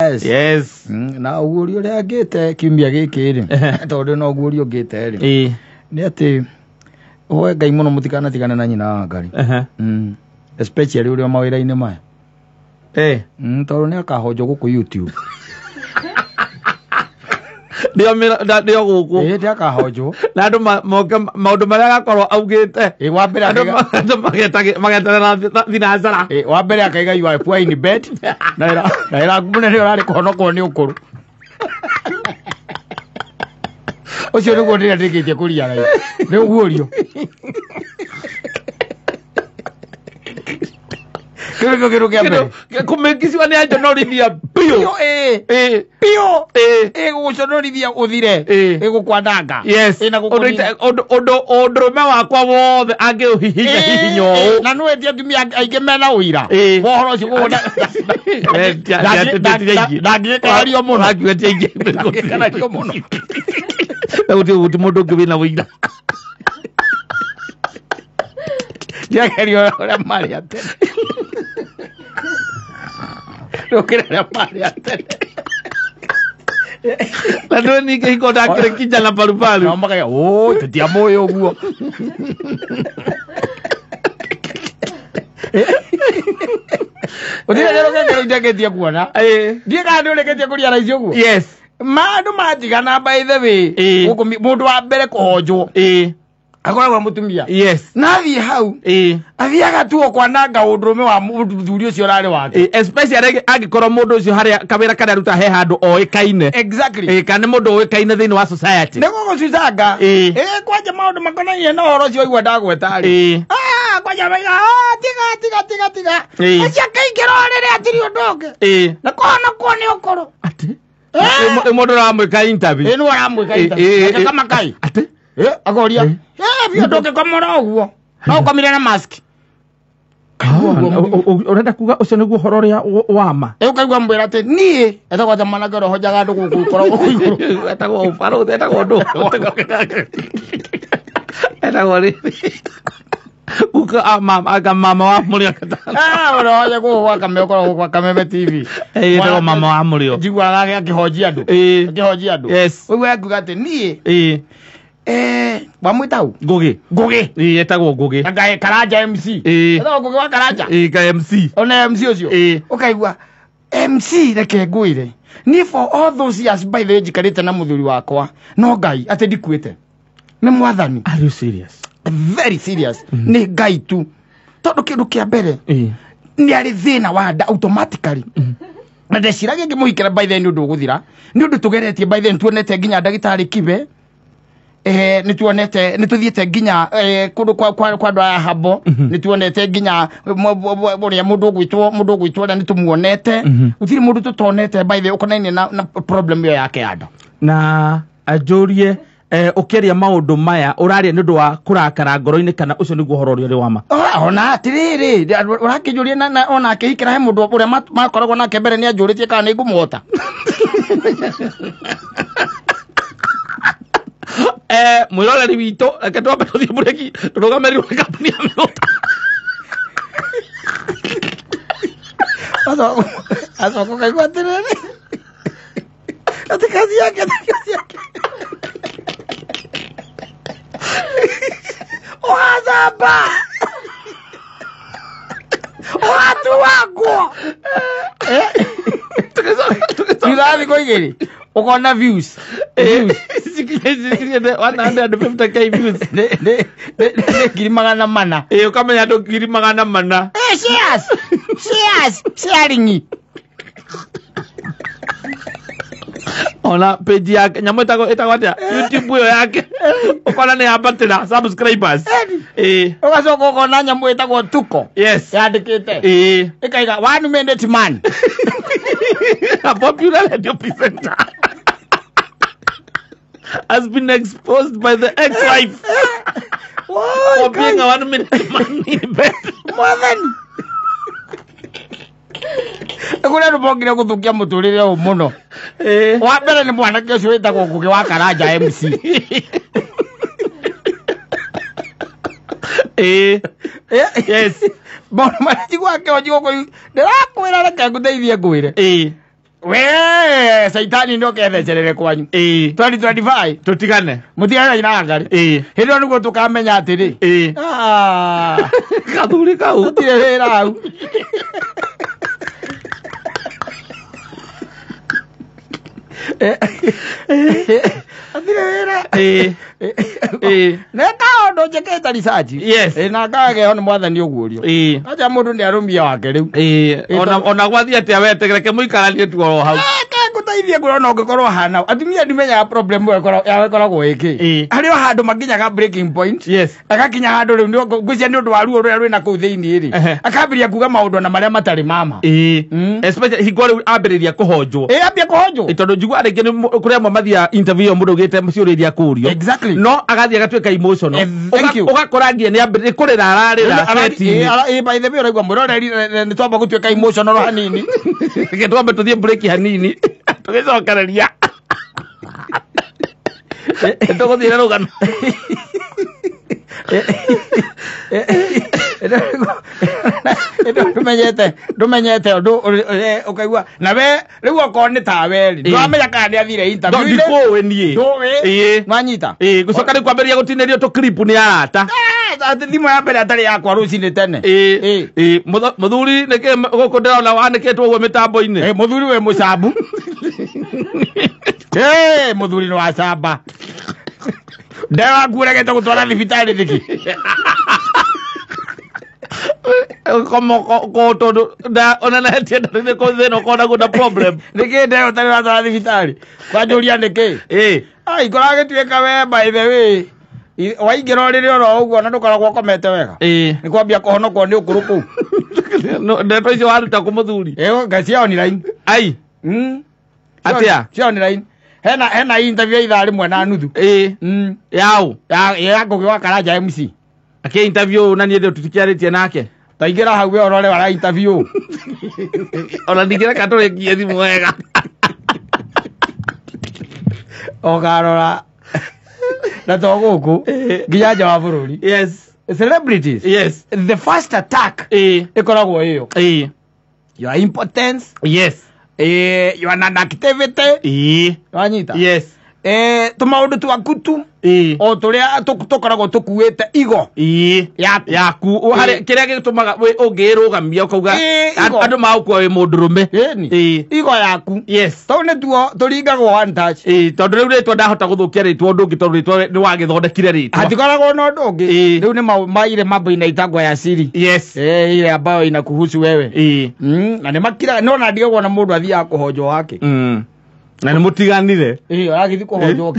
Yes. Na ugurio ria ngite kiumia giki ri. Tondu no ugurio ngite ri. Ni ati oe Ngai muno mutikana tigana na nyina wa Ngai. Especially uri mawira-ini maya. Tondu ni akahojo guku YouTube. Ndio guku. Ndio akahojo. Na andu maundu maria gakorwo augite. Wa mbere andu mageterera thinacara. Wa mbere akaiga you are poor in bed. Na ira ngumune ni urari kuhonokwo ni ukuru. Ucio niguo ndira ndikitie kuria Ngai. Ni ugurio. Kero kiambe. Kumekisiwa ni ajonorithia pio. Pio. Guconorithia uthire. Gukwananga. Yes. Odrume wakwa wothe angiuhihinya hihinyo. Na no etia tumia aige mena uira. Wohoro cio gona. Ndangikario muno. Ndangikario muno. Ndangikario muno. Uti mundu ngwina uira. Ndiagerio ora mari atene. Nokera mari atene. La doni ke ko dakire kijana paru. No makaya tutia moyo guo. Odira lero ke ndegetia kuona. Ndiye ka ndegetia kuria raicio guo. Yes. Mandu Mwatigana by the way. Guku mundu wa mbere kuhonjwo. Akoragwo mutumia. Yes. Nathi hau. Athiaga tuo kwananga undrume wa muthuri ucio rari wake. Especially angikorwo mundu ucio haria kawira kana ruta he handu oikaine. Exactly. Kana mundu oikaine thiini wa society. Nego gucicanga. Kwaje maundu makonainie na horo ucio igwa ndagweta ri. Kwaje maiga tiga. Acia kaingiro riri atiri undoke. Na kono kwone ukoro. Ati. Mundu ramwika interview. Eno ramwika interview. Kama kai. Ati. Agoria. Biondoke kwa moro guo. No komire na mask. Urenda kuga ucio niguo horo ria wama. Ukaigwa mbwira ati nie etagwo jamana ngero hojaga ndu gukorwo guiguru. Etagwo ufaro etagwo ndu. Etagwo ri. Uka mama wa murio katana. Oro hoja kameko kwa kameme TV. Etagwo mama wa murio. Jigwa gake akihojia andu. Akihojia andu. Yes. Wewe akuga ati nie. Bamwita u Ngugi etagwo Ngugi Ngai Karanja MC etagwo Ngugi wa Karanja ka MC ona MC ucio ukaigwa MC reke ngwire ni for all those years by the jikarite na muthuri wakwa no Ngai ate ndikuite ni mwathani. Are you serious? Very serious. Ni Ngai tu tondu kindu kia mbere ni ari thina wa nda automatically na ndeciragia ngimuhikira by the ni undu guthira ni undu tugeretie by the tuonete nginya ndagitari kibe nituonete nituthiete nginya kundu kwa ndo ya habo nituonete nginya buria mundu gwitwo na nitumuonete utiri mundu tutonete by the ukonaine na problem yo yake ando na ajurie ukeria maundu maya uraria nundu wa kurakara ngoro-ini kana ucio niguo horo uri wama. Ona atiriri urakijuria na ona akihikira he mundu uria makoragwo nake mbere ni ajuritie kana ni ngumuota. Mwiroreri wito akatwa batothi bureki turugamerirwo kampuni ya mĩgũta. Aso kaigua atiriri ati kazi yake wazaba watu wako Silali kwa igeri ukona views 150k views ngiri magana mana ukamenya andu ngiri magana mana sharing ona page yake nyamu etagwo atia YouTube yo yake ukona ni abatira subscribers ugacoka ukona nyamu etagwo tuko yes yandikite ikaiga 1 minute man a popular radio presenter has been exposed by the ex-wife for being a 1 minute man in bed. Mwathani Ekuna rubongire guthukia muturire o muno. Wa mbere ni mwanake ucio witagwo Ngugi wa Karanja MC. Yes. Bona maji gwake oji goko ndirakwira reke nguteithie ngwire. we saitani ndo ketherere kwanyu 2025 tutigane mutigana ina ngari hindo niguo tukamenya atiri kathuri kau tutirera au atirera neka ondo jeketa research na ngage on mwathani ugurio acha mundu ndi arumia wake riu ona gwathia ati awetegereke muikaranie tu hau gutaithia kurona ungikorwo hana atumia ndimenya problem yakoragwo iki ario handu makinyaga breaking point agakinya handu riu ndio ngwĩcia nĩ ũndũ wa ruo rũrĩa rwĩna kũu thĩinĩ ri akambiria kuga maũndũ na marĩa matarĩ mama especially hingo rĩu ambĩrĩria kũhonjwo ambia kũhonjwo tondũ njigua rĩngĩ nĩ kũrĩa amwe mathia interview mũndũ ũgĩte ciũrĩria kũrio no agathiĩ agatuĩka emotional ũgakora nginya nĩ kũrĩra ararĩra by the way ũraigua mũroreri nĩ twamba gũtuĩka emotional hanini reke twambe tũthiĩ break hanini tũgĩcokereria tũgũthiĩra rũgano ndumenyete undu ukaigua na we riu okorwo nĩ tawe ri ndwamenya kana nĩ athire interview ndikuwe nie mwanyita gucoka rĩ kwambĩrĩria gũtinĩrio tũ clip nĩ arata thimũ ya mbere atarĩ yakwa rũcinĩ tene mũthuri nĩkĩ gũkũ ndĩrona wanĩkĩtwo ũguo mĩtambo-inĩ mũthuri we mũcambu mũthuri nĩ wa camba ndewakuregete gũtwara thibitarĩ thiki tondu onanetie ndarĩ kũ thĩna ũkorwo naguo na problem nĩkĩ ndeo tarĩ watwara thibitarĩ kwanjũria nĩkĩ ikoragĩtuĩka we by the way waingĩra rĩrĩ oro ũguo na ndũkoragwo ũkomete wega nĩ kwambia kũhonokwo nĩ ũkũrũ kũu ndeto icio waruta kũ mũthuri ngacia online ai atĩa cia online hena interview ithaa rĩmwe na nuthu yaũ ya ngũgĩ wa Karanja MC akĩ interview na niĩ ndĩ tũtikiarĩtie nake taingĩra hau we orore wara interview ona ndingĩreka tũrĩkie thimũ wega ogarora na to gũkũ nginya nja wa bũrũri celebrities the first attack ĩkoragwo ĩyo your impotence your non-activity wanyita tũmaũndũ twaku tu o tũrĩa tũkoragwo tũkuĩte igo yaku kĩrĩa gĩtũmaga ũngĩrũgamia ũkauga andũ magũkua wĩ mũndũrũme igo yaku tondũ nĩtuo tũringagwo one touch tondũ rĩu rĩtwa ndahota gũthũkia rĩtwa ũndũ ũngĩ tondũ rĩtwa nĩ wagĩthondekire rĩtwa hatikoragwo na ũndũ ũngĩ rĩu nĩ maire mambo inaitagwo ya siri ile ambayo inakuhusu wewe na nĩ makira no na ndigagwo na mũndũ athiaga kũhonjwo wake na nĩ mũtiganire aragĩthiĩ kũhonjwo